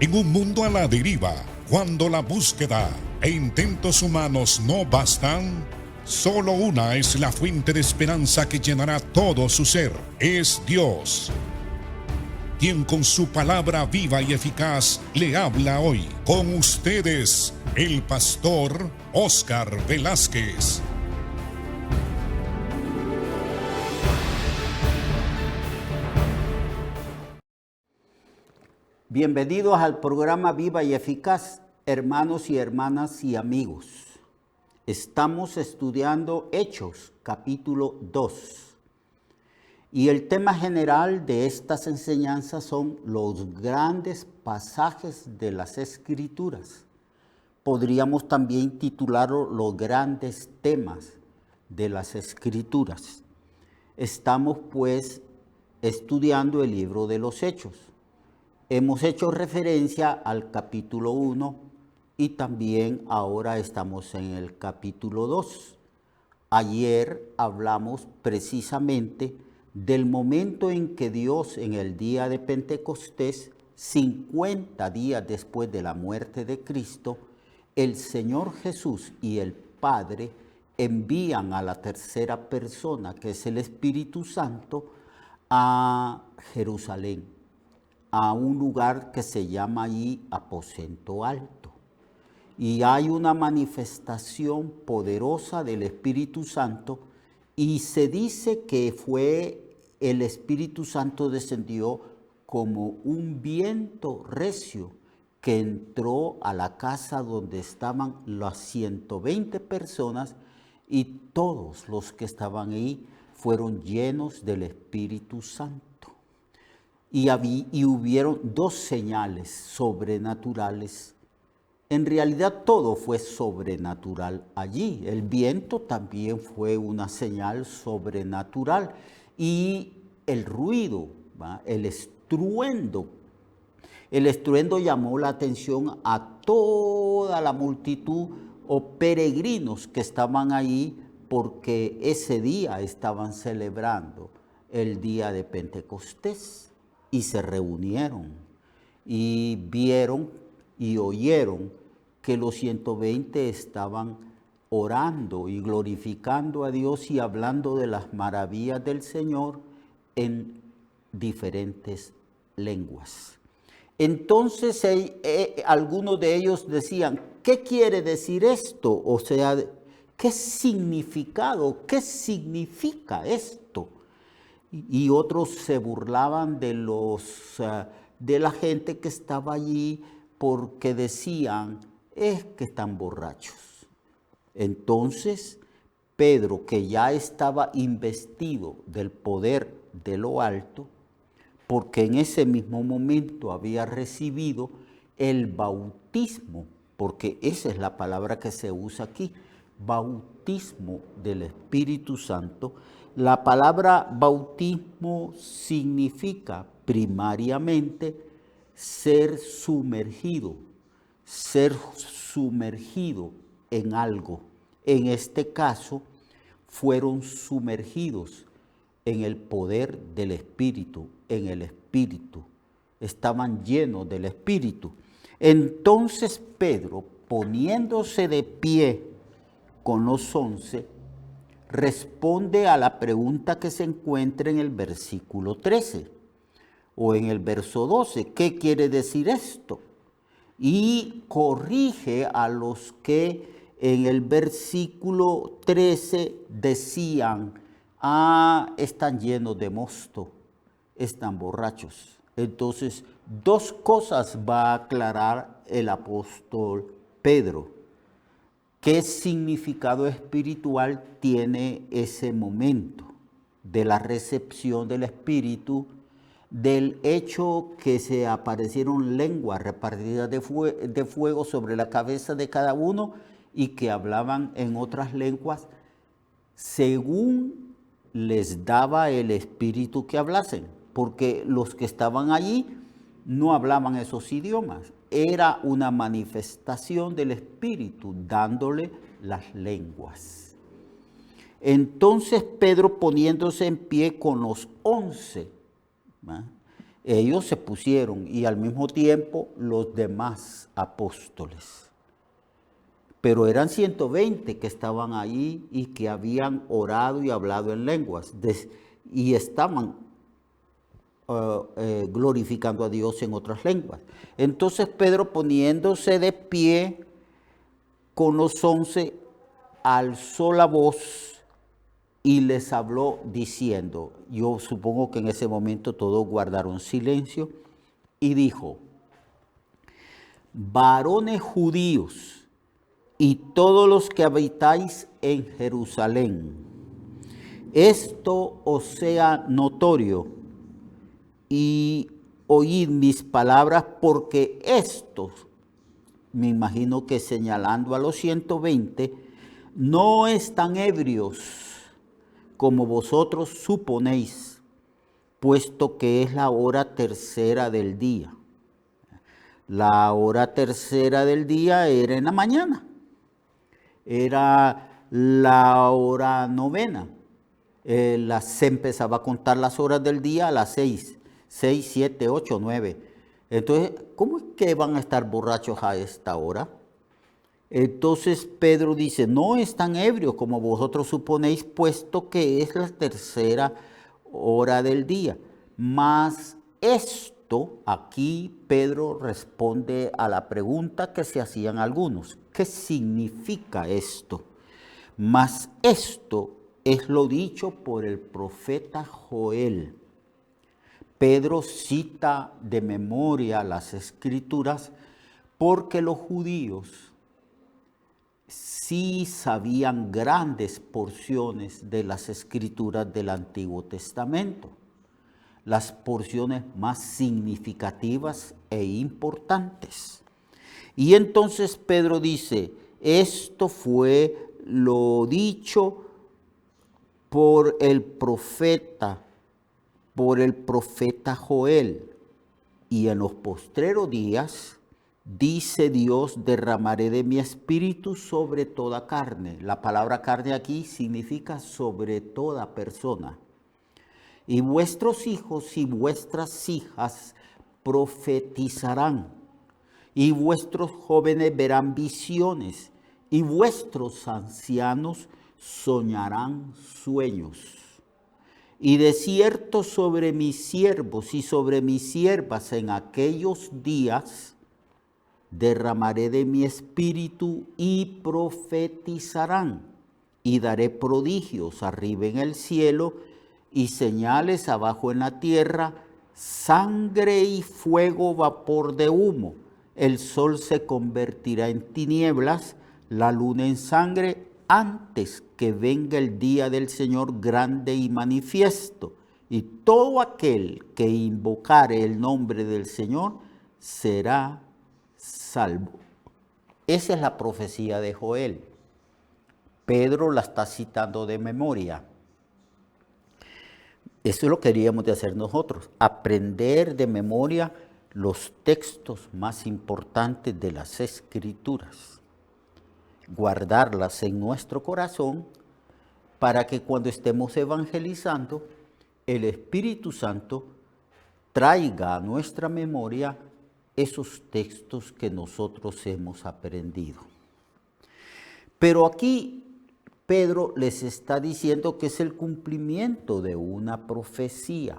En un mundo a la deriva, cuando la búsqueda e intentos humanos no bastan, solo una es la fuente de esperanza que llenará todo su ser. Es Dios, quien con su palabra viva y eficaz le habla hoy. Con ustedes, el pastor Óscar Velázquez. Bienvenidos al programa Viva y Eficaz, hermanos y hermanas y amigos. Estamos estudiando Hechos, capítulo 2. Y el tema general de estas enseñanzas son los grandes pasajes de las Escrituras. Podríamos también titularlo los grandes temas de las Escrituras. Estamos pues estudiando el libro de los Hechos. Hemos hecho referencia al capítulo 1 y también ahora estamos en el capítulo 2. Ayer hablamos precisamente del momento en que Dios, en el día de Pentecostés, 50 días después de la muerte de Cristo, el Señor Jesús y el Padre envían a la tercera persona, que es el Espíritu Santo, a Jerusalén, a un lugar que se llama allí Aposento Alto. Y hay una manifestación poderosa del Espíritu Santo y se dice que el Espíritu Santo descendió como un viento recio que entró a la casa donde estaban las 120 personas y todos los que estaban ahí fueron llenos del Espíritu Santo. Y hubieron dos señales sobrenaturales. En realidad todo fue sobrenatural allí. El viento también fue una señal sobrenatural. Y el ruido, el estruendo llamó la atención a toda la multitud o peregrinos que estaban ahí porque ese día estaban celebrando el día de Pentecostés. Y se reunieron y vieron y oyeron que los 120 estaban orando y glorificando a Dios y hablando de las maravillas del Señor en diferentes lenguas. Entonces algunos de ellos decían, ¿qué quiere decir esto? O sea, ¿qué significa esto? Y otros se burlaban de la gente que estaba allí porque decían, es que están borrachos. Entonces, Pedro, que ya estaba investido del poder de lo alto, porque en ese mismo momento había recibido el bautismo, porque esa es la palabra que se usa aquí, bautismo del Espíritu Santo. La palabra bautismo significa primariamente ser sumergido en algo. En este caso, fueron sumergidos en el poder del Espíritu, en el Espíritu. Estaban llenos del Espíritu. Entonces Pedro, poniéndose de pie con los 11, responde a la pregunta que se encuentra en el versículo 13 o en el verso 12. ¿Qué quiere decir esto? Y corrige a los que en el versículo 13 decían, están llenos de mosto, están borrachos. Entonces, dos cosas va a aclarar el apóstol Pedro. ¿Qué significado espiritual tiene ese momento de la recepción del Espíritu, del hecho que se aparecieron lenguas repartidas de fuego sobre la cabeza de cada uno y que hablaban en otras lenguas según les daba el Espíritu que hablasen? Porque los que estaban allí no hablaban esos idiomas. Era una manifestación del Espíritu dándole las lenguas. Entonces Pedro, poniéndose en pie con los 11, Ellos se pusieron y al mismo tiempo los demás apóstoles. Pero eran 120 que estaban ahí y que habían orado y hablado en lenguas y estaban glorificando a Dios en otras lenguas. Entonces Pedro, poniéndose de pie con los 11, alzó la voz y les habló diciendo, yo supongo que en ese momento todos guardaron silencio, y dijo: varones judíos y todos los que habitáis en Jerusalén, esto os sea notorio y oíd mis palabras, porque estos, me imagino que señalando a los 120, no están ebrios como vosotros suponéis, puesto que es la hora tercera del día. La hora tercera del día era en la mañana, era la hora novena. Se empezaba a contar las horas del día a las 6, 7, 8, 9. Entonces, ¿cómo es que van a estar borrachos a esta hora? Entonces Pedro dice, no están ebrios como vosotros suponéis, puesto que es la tercera hora del día. Mas esto, aquí Pedro responde a la pregunta que se hacían algunos. ¿Qué significa esto? Mas esto es lo dicho por el profeta Joel. Pedro cita de memoria las escrituras porque los judíos sí sabían grandes porciones de las escrituras del Antiguo Testamento, las porciones más significativas e importantes. Y entonces Pedro dice, esto fue lo dicho por el profeta Joel, y en los postreros días, dice Dios, derramaré de mi espíritu sobre toda carne. La palabra carne aquí significa sobre toda persona. Y vuestros hijos y vuestras hijas profetizarán, y vuestros jóvenes verán visiones, y vuestros ancianos soñarán sueños. Y de cierto sobre mis siervos y sobre mis siervas en aquellos días derramaré de mi espíritu y profetizarán, y daré prodigios arriba en el cielo y señales abajo en la tierra, sangre y fuego, vapor de humo. El sol se convertirá en tinieblas, la luna en sangre, antes que venga el día del Señor grande y manifiesto. Y todo aquel que invocare el nombre del Señor será salvo. Esa es la profecía de Joel. Pedro la está citando de memoria. Eso lo queríamos de hacer nosotros, aprender de memoria los textos más importantes de las Escrituras, guardarlas en nuestro corazón para que cuando estemos evangelizando, el Espíritu Santo traiga a nuestra memoria esos textos que nosotros hemos aprendido. Pero aquí Pedro les está diciendo que es el cumplimiento de una profecía.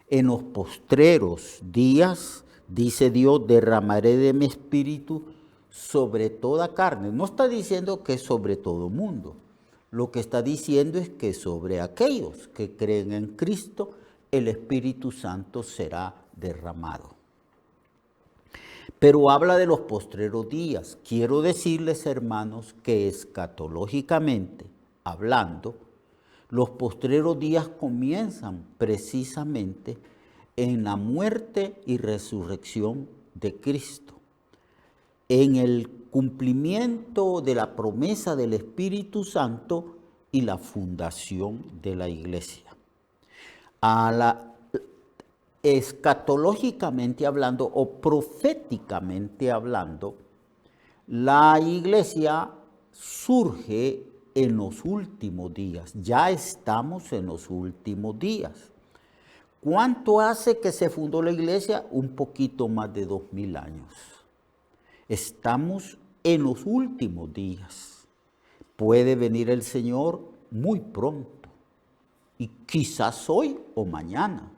En los postreros días, dice Dios, derramaré de mi espíritu sobre toda carne. No está diciendo que es sobre todo mundo. Lo que está diciendo es que sobre aquellos que creen en Cristo, el Espíritu Santo será derramado. Pero habla de los postreros días. Quiero decirles, hermanos, que escatológicamente hablando, los postreros días comienzan precisamente en la muerte y resurrección de Cristo, en el cumplimiento de la promesa del Espíritu Santo y la fundación de la iglesia. Escatológicamente hablando o proféticamente hablando, la iglesia surge en los últimos días. Ya estamos en los últimos días. ¿Cuánto hace que se fundó la iglesia? Un poquito más de 2000 años. Estamos en los últimos días. Puede venir el Señor muy pronto. Y quizás hoy o mañana.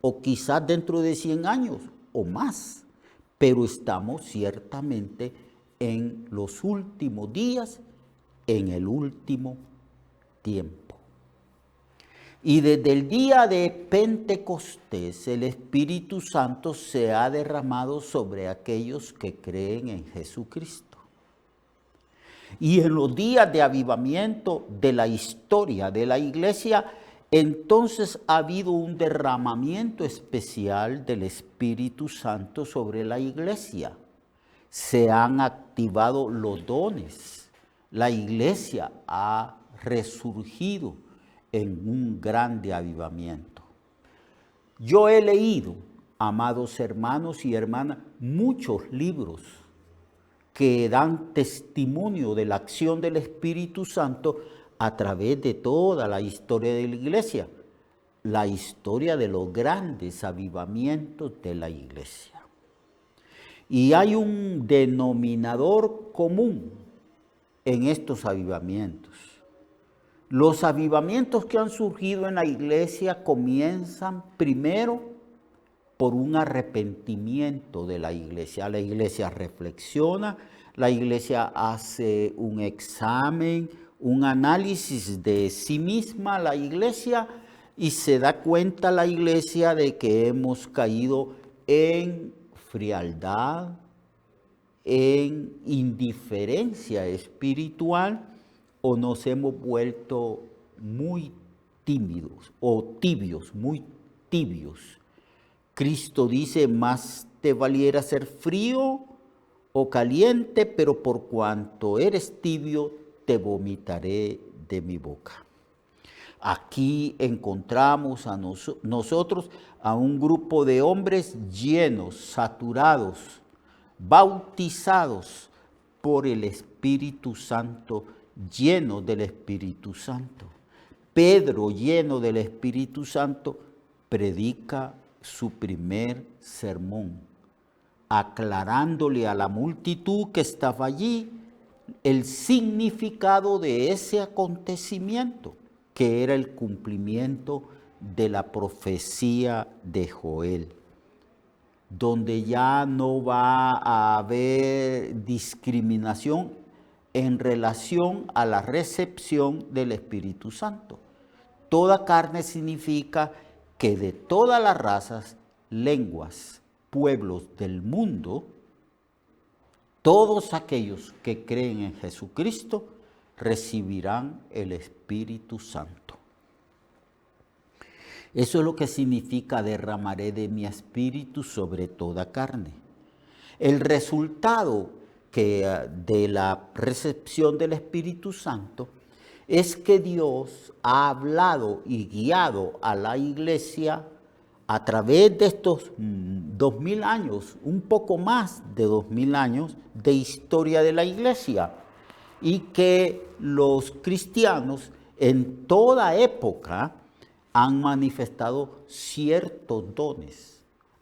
O quizás dentro de 100 años o más. Pero estamos ciertamente en los últimos días, en el último tiempo. Y desde el día de Pentecostés, el Espíritu Santo se ha derramado sobre aquellos que creen en Jesucristo. Y en los días de avivamiento de la historia de la iglesia, entonces ha habido un derramamiento especial del Espíritu Santo sobre la iglesia. Se han activado los dones. La iglesia ha resurgido en un grande avivamiento. Yo he leído, amados hermanos y hermanas, muchos libros que dan testimonio de la acción del Espíritu Santo a través de toda la historia de la iglesia, la historia de los grandes avivamientos de la iglesia. Y hay un denominador común en estos avivamientos. Los avivamientos que han surgido en la iglesia comienzan primero por un arrepentimiento de la iglesia. La iglesia reflexiona, la iglesia hace un examen, un análisis de sí misma, la iglesia, y se da cuenta la iglesia de que hemos caído en frialdad, en indiferencia espiritual, o nos hemos vuelto muy tímidos o tibios, muy tibios. Cristo dice, más te valiera ser frío o caliente, pero por cuanto eres tibio, te vomitaré de mi boca. Aquí encontramos a nosotros a un grupo de hombres llenos, saturados, bautizados por el Espíritu Santo, lleno del Espíritu Santo. Pedro, lleno del Espíritu Santo, predica su primer sermón, aclarándole a la multitud que estaba allí el significado de ese acontecimiento, que era el cumplimiento de la profecía de Joel, donde ya no va a haber discriminación en relación a la recepción del Espíritu Santo. Toda carne significa que de todas las razas, lenguas, pueblos del mundo, todos aquellos que creen en Jesucristo recibirán el Espíritu Santo. Eso es lo que significa derramaré de mi espíritu sobre toda carne. El resultado de la recepción del Espíritu Santo es que Dios ha hablado y guiado a la iglesia a través de estos 2000 años, un poco más de 2000 años de historia de la iglesia, y que los cristianos en toda época han manifestado ciertos dones.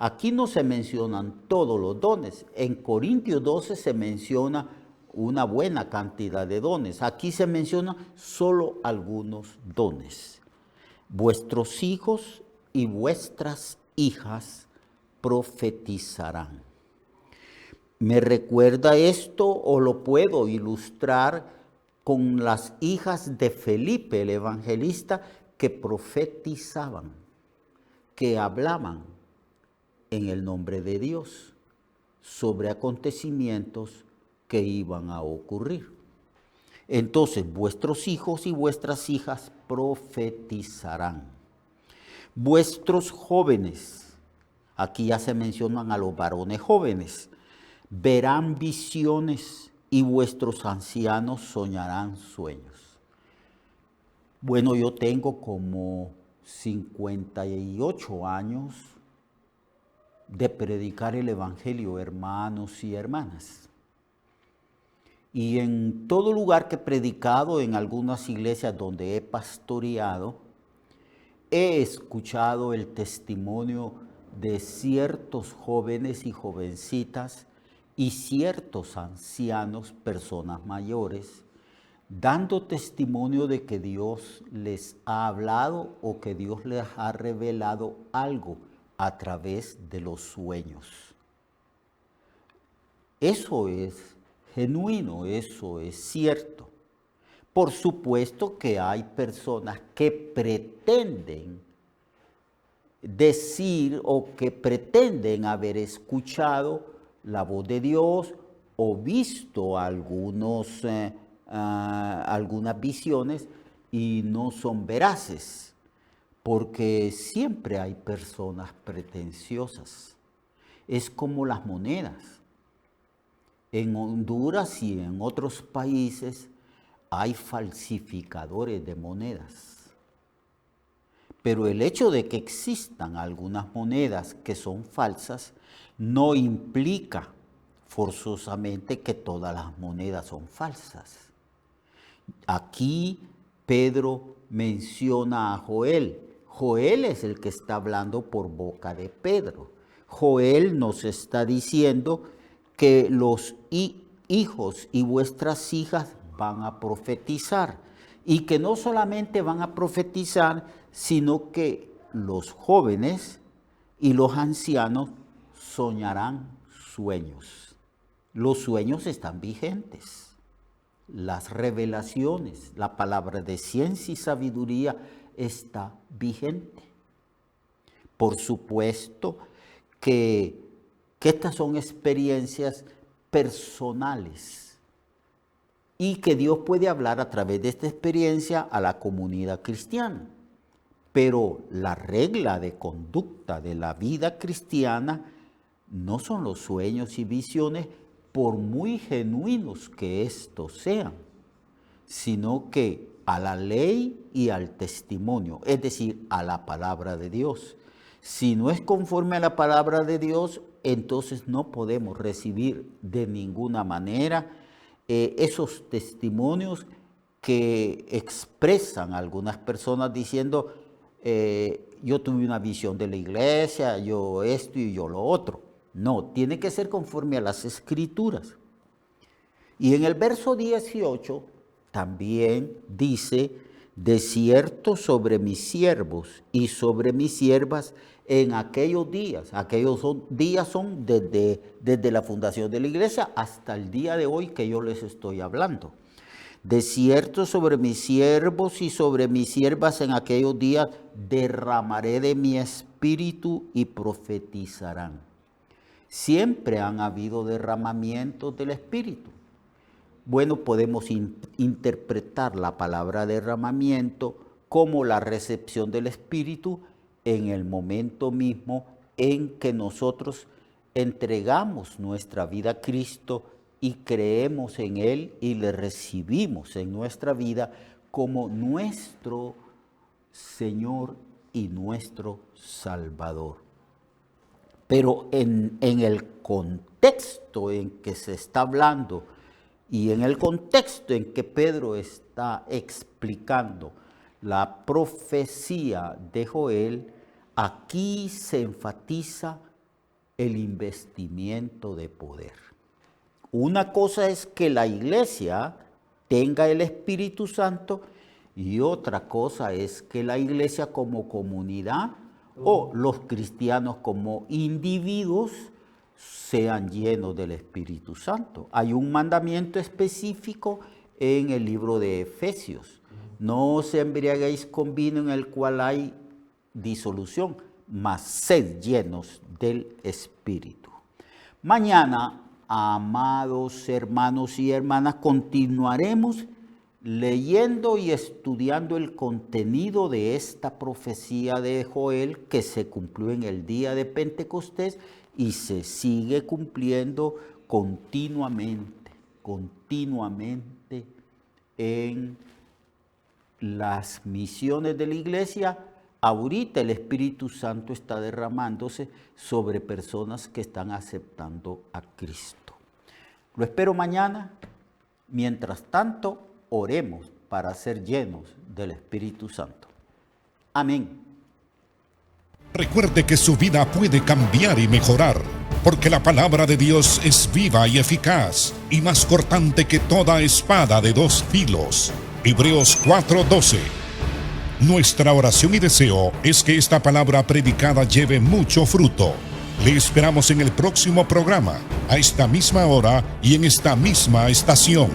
Aquí no se mencionan todos los dones. En Corintios 12 se menciona una buena cantidad de dones. Aquí se mencionan solo algunos dones. Vuestros hijos y vuestras hijas profetizarán. ¿Me recuerda esto o lo puedo ilustrar con las hijas de Felipe el evangelista que profetizaban, que hablaban en el nombre de Dios sobre acontecimientos que iban a ocurrir? Entonces, vuestros hijos y vuestras hijas profetizarán. Vuestros jóvenes, aquí ya se mencionan a los varones jóvenes, verán visiones y vuestros ancianos soñarán sueños. Bueno, yo tengo como 58 años de predicar el Evangelio, hermanos y hermanas. Y en todo lugar que he predicado, en algunas iglesias donde he pastoreado, he escuchado el testimonio de ciertos jóvenes y jovencitas y ciertos ancianos, personas mayores, dando testimonio de que Dios les ha hablado o que Dios les ha revelado algo a través de los sueños. Eso es genuino, eso es cierto. Por supuesto que hay personas que pretenden decir o que pretenden haber escuchado la voz de Dios o visto algunas visiones y no son veraces, porque siempre hay personas pretenciosas. Es como las monedas. En Honduras y en otros países hay falsificadores de monedas. Pero el hecho de que existan algunas monedas que son falsas no implica forzosamente que todas las monedas son falsas. Aquí Pedro menciona a Joel. Joel es el que está hablando por boca de Pedro. Joel nos está diciendo que los hijos y vuestras hijas van a profetizar, y que no solamente van a profetizar, sino que los jóvenes y los ancianos soñarán sueños. Los sueños están vigentes. Las revelaciones, la palabra de ciencia y sabiduría está vigente. Por supuesto que estas son experiencias personales y que Dios puede hablar a través de esta experiencia a la comunidad cristiana. Pero la regla de conducta de la vida cristiana no son los sueños y visiones, por muy genuinos que estos sean, sino que a la ley y al testimonio, es decir, a la palabra de Dios. Si no es conforme a la palabra de Dios, entonces no podemos recibir de ninguna manera esos testimonios que expresan algunas personas diciendo, yo tuve una visión de la iglesia, yo esto y yo lo otro. No, tiene que ser conforme a las Escrituras. Y en el verso 18 también dice, de cierto sobre mis siervos y sobre mis siervas en aquellos días. Días son desde la fundación de la iglesia hasta el día de hoy que yo les estoy hablando. De cierto sobre mis siervos y sobre mis siervas en aquellos días derramaré de mi espíritu y profetizarán. Siempre han habido derramamientos del espíritu. Bueno, podemos interpretar la palabra derramamiento como la recepción del espíritu en el momento mismo en que nosotros entregamos nuestra vida a Cristo y creemos en Él y le recibimos en nuestra vida como nuestro Señor y nuestro Salvador. Pero en el contexto en que se está hablando y en el contexto en que Pedro está explicando la profecía de Joel, aquí se enfatiza el investimiento de poder. Una cosa es que la iglesia tenga el Espíritu Santo y otra cosa es que la iglesia como comunidad o los cristianos como individuos sean llenos del Espíritu Santo. Hay un mandamiento específico en el libro de Efesios. No os embriaguéis con vino en el cual hay disolución, mas sed llenos del Espíritu. Mañana, amados hermanos y hermanas, continuaremos leyendo y estudiando el contenido de esta profecía de Joel que se cumplió en el día de Pentecostés y se sigue cumpliendo continuamente en las misiones de la iglesia. Ahorita el Espíritu Santo está derramándose sobre personas que están aceptando a Cristo. Lo espero mañana. Mientras tanto, oremos para ser llenos del Espíritu Santo. Amén. Recuerde que su vida puede cambiar y mejorar, porque la palabra de Dios es viva y eficaz, y más cortante que toda espada de dos filos. Hebreos 4:12. Nuestra oración y deseo es que esta palabra predicada lleve mucho fruto. Le esperamos en el próximo programa, a esta misma hora y en esta misma estación.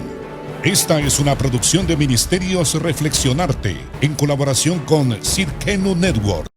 Esta es una producción de Ministerios Reflexionarte, en colaboración con Cirkenu Network.